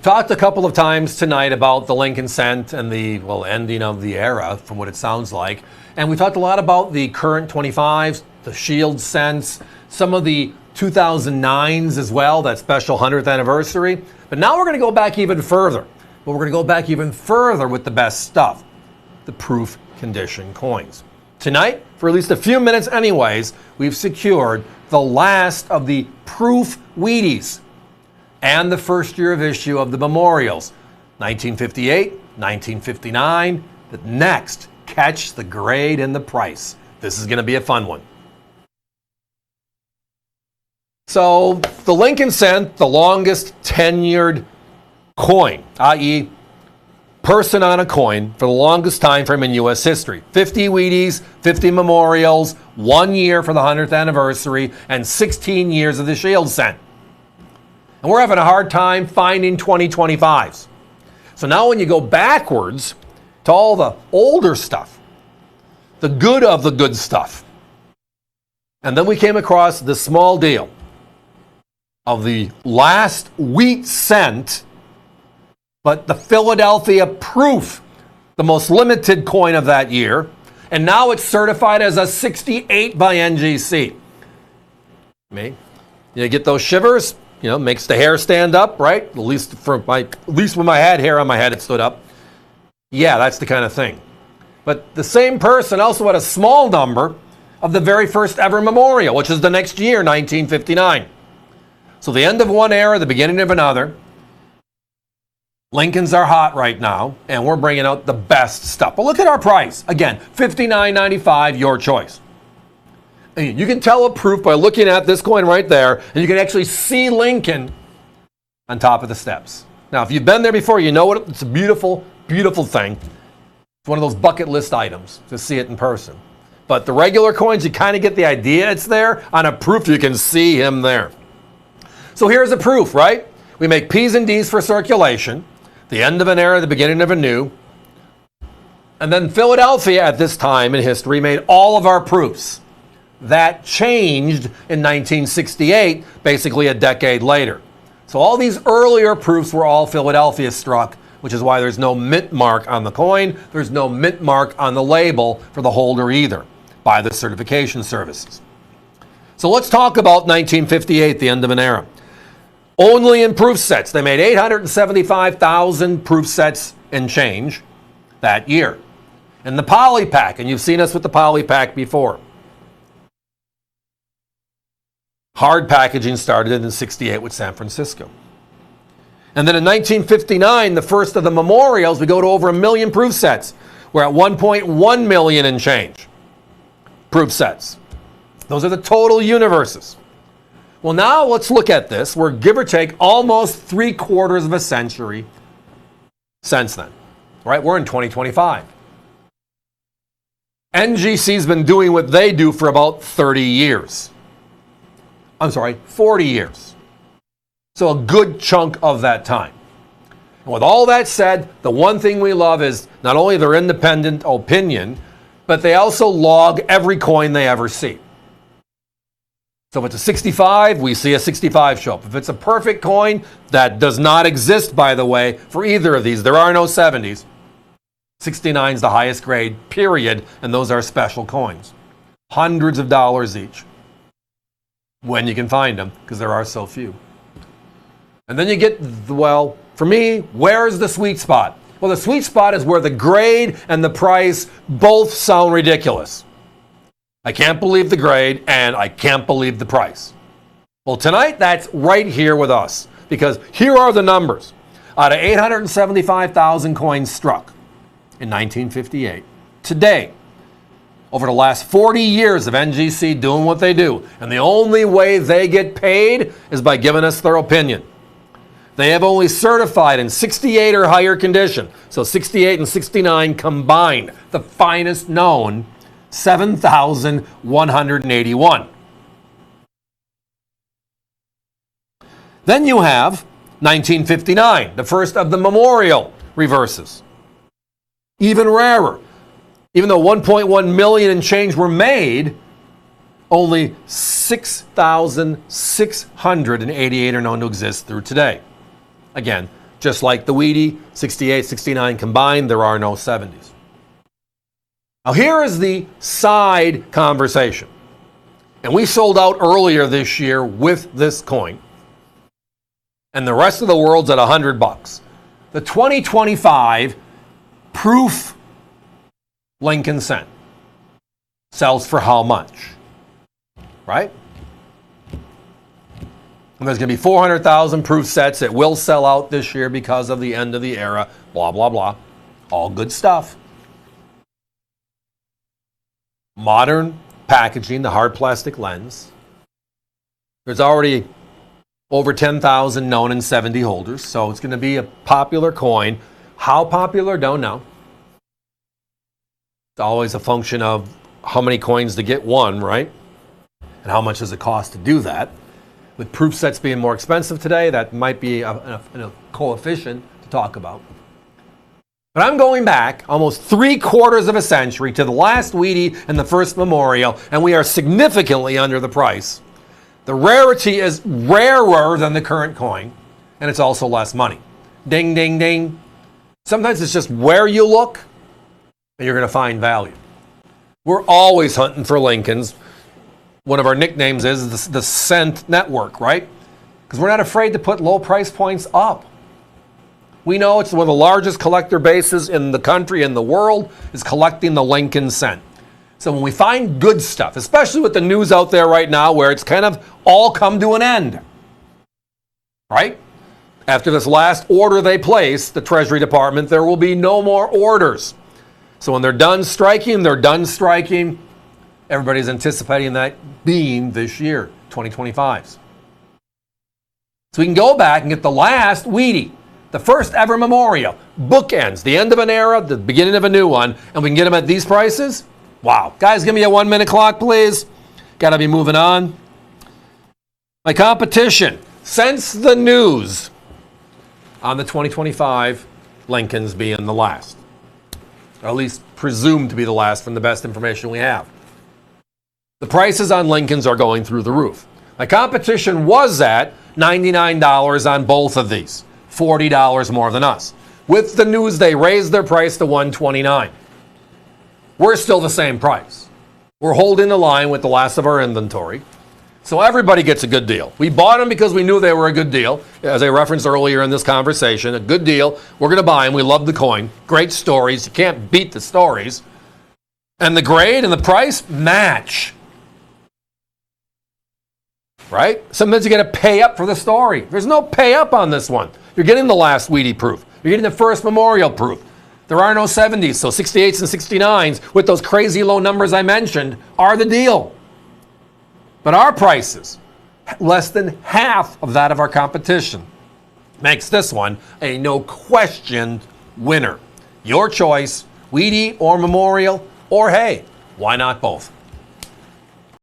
Talked a couple of times tonight about the Lincoln cent and the, ending of the era, from what it sounds like. And we talked a lot about the current 25s, the Shield cents, some of the 2009s as well, that special 100th anniversary. But now we're going to go back even further. But we're going to go back even further with the best stuff, the proof condition coins. Tonight, for at least a few minutes anyways, we've secured the last of the proof Wheaties and the first year of issue of the memorials, 1958, 1959. But next, catch the grade and the price. This is going to be a fun one. So the Lincoln cent, the longest tenured coin, i.e. person on a coin for the longest time frame in U.S. history. 50 Wheaties, 50 memorials, 1 year for the 100th anniversary, and 16 years of the Shield cent. And we're having a hard time finding 2025s. So now when you go backwards to all the older stuff, the good of the good stuff, and then we came across this small deal of the last wheat cent, but the Philadelphia proof, the most limited coin of that year, and now it's certified as a 68 by NGC. You get those shivers? Makes the hair stand up, right? At least when I had hair on my head, it stood up. Yeah, that's the kind of thing. But the same person also had a small number of the very first ever memorial, which is the next year, 1959. So the end of one era, the beginning of another. Lincolns are hot right now, and we're bringing out the best stuff. But look at our price. Again, $59.95, your choice. You can tell a proof by looking at this coin right there, and you can actually see Lincoln on top of the steps. Now, if you've been there before, you know what it's a beautiful, beautiful thing. It's one of those bucket list items to see it in person. But the regular coins, you kind of get the idea it's there. On a proof, you can see him there. So here's a proof, right? We make P's and D's for circulation, the end of an era, the beginning of a new. And then Philadelphia at this time in history made all of our proofs. That changed in 1968, basically a decade later. So all these earlier proofs were all Philadelphia struck, which is why there's no mint mark on the coin. There's no mint mark on the label for the holder either by the certification services. So let's talk about 1958, the end of an era. Only in proof sets. They made 875,000 proof sets and change that year. And the poly pack, and you've seen us with the poly pack before. Hard packaging started in 68 with San Francisco. And then in 1959, the first of the memorials, we go to over 1 million proof sets. We're at 1.1 million and change proof sets. Those are the total universes. Well, now let's look at this. We're give or take almost 3/4 of a century since then. Right? We're in 2025. NGC's been doing what they do for about 40 years. So a good chunk of that time. And with all that said, the one thing we love is not only their independent opinion, but they also log every coin they ever see. So if it's a 65, we see a 65 show up. If it's a perfect coin, that does not exist, by the way, for either of these. There are no 70s. 69 is the highest grade, period, and those are special coins. Hundreds of dollars each. When you can find them, because there are so few. And then you get, for me, where's the sweet spot? Well, the sweet spot is where the grade and the price both sound ridiculous. I can't believe the grade, and I can't believe the price. Well, tonight, that's right here with us, because here are the numbers. Out of 875,000 coins struck in 1958, today, over the last 40 years of NGC doing what they do, and the only way they get paid is by giving us their opinion. They have only certified in 68 or higher condition, so 68 and 69 combined, the finest known, 7,181. Then you have 1959, the first of the memorial reverses. Even rarer. Even though 1.1 million and change were made, only 6,688 are known to exist through today. Again, Just like the Wheatie, 68, 69 combined, there are no 70s. Now here is the side conversation. And we sold out earlier this year with this coin. And the rest of the world's at $100. The 2025 proof Lincoln cent sells for how much? Right? And there's going to be 400,000 proof sets. It will sell out this year because of the end of the era. Blah, blah, blah. All good stuff. Modern packaging, the hard plastic lens. There's already over 10,000 known and 70 holders, so it's going to be a popular coin. How popular? Don't know. It's always a function of how many coins to get one, right? And how much does it cost to do that? With proof sets being more expensive today, that might be a coefficient to talk about. But I'm going back almost 3/4 of a century to the last Wheatie and the first Memorial, and we are significantly under the price. The rarity is rarer than the current coin, and it's also less money. Ding, ding, ding. Sometimes it's just where you look, and you're going to find value. We're always hunting for Lincolns. One of our nicknames is the Cent Network, right? Because we're not afraid to put low price points up. We know it's one of the largest collector bases in the country and the world is collecting the Lincoln cent. So when we find good stuff, especially with the news out there right now where it's kind of all come to an end, right? After this last order they placed, the Treasury Department, there will be no more orders. So when they're done striking, they're done striking. Everybody's anticipating that being this year, 2025's. So we can go back and get the last Wheatie, the first ever Memorial, bookends, the end of an era, the beginning of a new one, and we can get them at these prices? Wow. Guys, give me a 1-minute clock, please. Got to be moving on. My competition, since the news on the 2025 Lincolns being the last, or at least presumed to be the last from the best information we have. The prices on Lincolns are going through the roof. My competition was at $99 on both of these, $40 more than us. With the news, they raised their price to $129. We're still the same price. We're holding the line with the last of our inventory. So everybody gets a good deal. We bought them because we knew they were a good deal. As I referenced earlier in this conversation, a good deal. We're going to buy them. We love the coin. Great stories. You can't beat the stories. And the grade and the price match. Right? Sometimes you got to pay up for the story. There's no pay up on this one. You're getting the last Wheatie proof. You're getting the first Memorial proof. There are no 70s, so 68s and 69s with those crazy low numbers I mentioned are the deal. But our prices, less than half of that of our competition, makes this one a no-questioned winner. Your choice, Wheatie or Memorial, or hey, why not both?